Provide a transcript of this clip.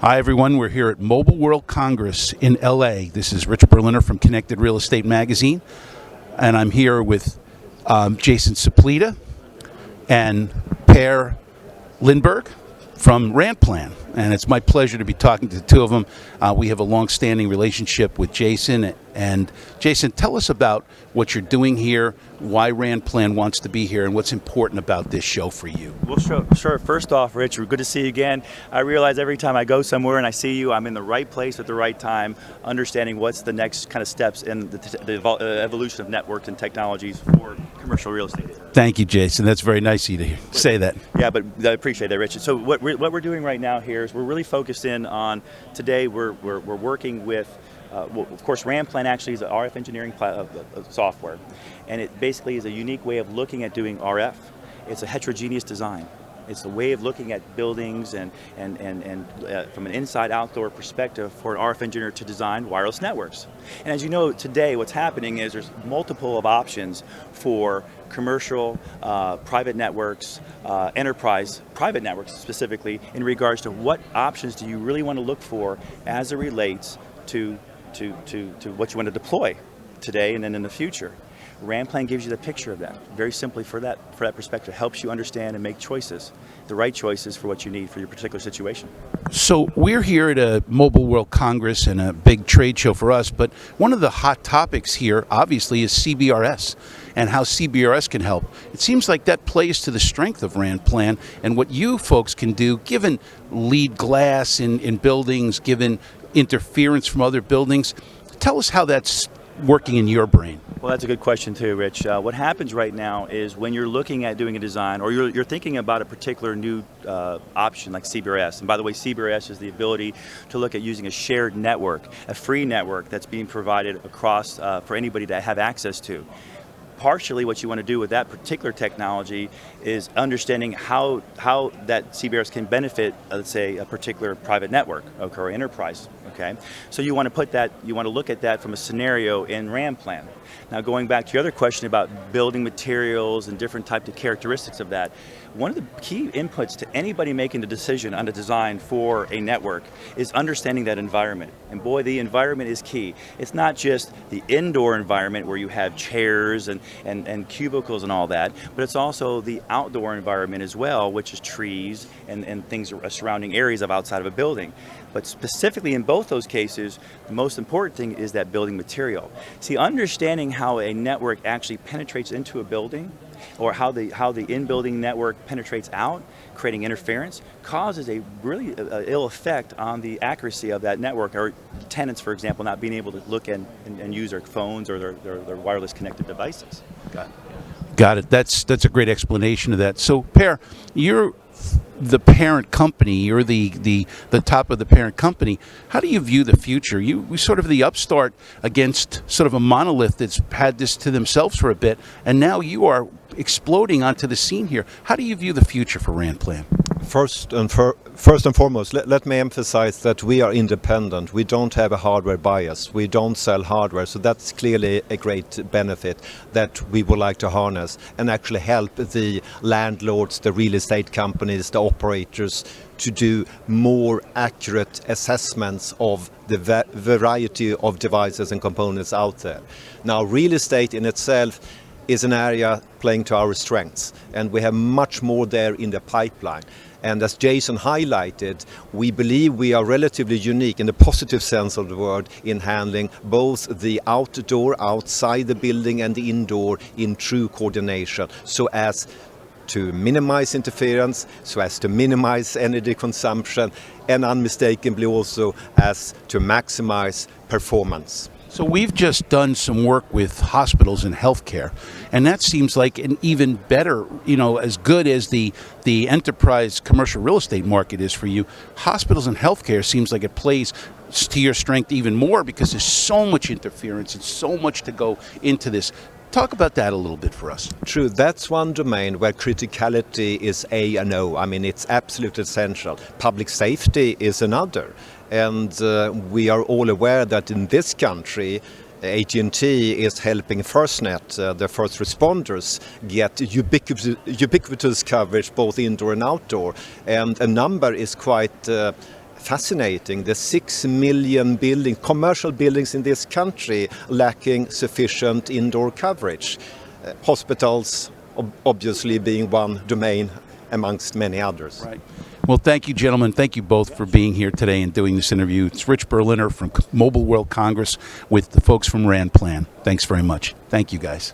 Hi, everyone. We're here at Mobile World Congress in LA. This is Rich Berliner from Connected Real Estate Magazine, and I'm here with Jason Suplita and Per Lindberg from Ranplan. And it's my pleasure to be talking to the two of them. We have a long-standing relationship with Jason. And Jason, tell us about what you're doing here, why Ranplan wants to be here, and what's important about this show for you. Well, sure. First off, Rich, good to see you again. I realize every time I go somewhere and I see you, I'm in the right place at the right time, understanding what's the next kind of steps in the evolution of networks and technologies for commercial real estate. Thank you, Jason. That's very nice of you to say that. Yeah, but I appreciate that, Rich. So what we're doing right now here is we're really focused in on, today we're working with, well, of course, Ranplan actually is an RF engineering software, and it basically is a unique way of looking at doing RF. It's a heterogeneous design. It's a way of looking at buildings and from an inside-outdoor perspective for an RF engineer to design wireless networks. And as you know, today what's happening is there's multiple of options for commercial, private networks, enterprise, private networks specifically, in regards to what options do you really want to look for as it relates to what you want to deploy today and then in the future. Ranplan gives you the picture of that, very simply for that perspective. Helps you understand and make choices, the right choices for what you need for your particular situation. So we're here at a Mobile World Congress and a big trade show for us, but one of the hot topics here obviously is CBRS and how CBRS can help. It seems like that plays to the strength of Ranplan and what you folks can do, given lead glass in buildings, given interference from other buildings. Tell us how that's working in your brain. Well, that's a good question too, Rich. What happens right now is when you're looking at doing a design or you're thinking about a particular new option like CBRS, and by the way, CBRS is the ability to look at using a shared network, a free network that's being provided across for anybody to have access to. Partially what you want to do with that particular technology is understanding how that CBRS can benefit, let's say, a particular private network or enterprise. Okay, so you want to look at that from a scenario in Ranplan. Now, going back to your other question about building materials and different types of characteristics of that, one of the key inputs to anybody making the decision on a design for a network is understanding that environment. And boy, the environment is key. It's not just the indoor environment where you have chairs and cubicles and all that, but it's also the outdoor environment as well, which is trees and things surrounding areas of outside of a building. But specifically in both those cases, the most important thing is that building material. See, understanding how a network actually penetrates into a building, or how the in-building network penetrates out, creating interference, causes a really ill effect on the accuracy of that network, or tenants, for example, not being able to look and use their phones or their wireless connected devices. Got it. That's a great explanation of that. So, Per, you're the parent company, you're the top of the parent company. How do you view the future? We sort of the upstart against sort of a monolith that's had this to themselves for a bit, and now you are exploding onto the scene here. How do you view the future for Ranplan? First and foremost, let me emphasize that we are independent. We don't have a hardware bias. We don't sell hardware, so that's clearly a great benefit that we would like to harness and actually help the landlords, the real estate companies, the operators to do more accurate assessments of the variety of devices and components out there. Now, real estate in itself is an area playing to our strengths, and we have much more there in the pipeline. And as Jason highlighted, we believe we are relatively unique in the positive sense of the word in handling both the outdoor, outside the building, and the indoor in true coordination, so as to minimize interference, so as to minimize energy consumption, and unmistakably also as to maximize performance. So we've just done some work with hospitals and healthcare, and that seems like an even better, as good as the enterprise commercial real estate market is for you. Hospitals and healthcare seems like it plays to your strength even more because there's so much interference and so much to go into this. Talk about that a little bit for us. True, that's one domain where criticality is A and O. I mean, it's absolutely essential. Public safety is another. And we are all aware that in this country, AT&T is helping FirstNet, the first responders, get ubiquitous coverage both indoor and outdoor. And a number is quite fascinating. The 6 million commercial buildings in this country lacking sufficient indoor coverage. Hospitals obviously being one domain amongst many others. Right. Well, thank you, gentlemen. Thank you both for being here today and doing this interview. It's Rich Berliner from Mobile World Congress with the folks from Ranplan. Thanks very much. Thank you, guys.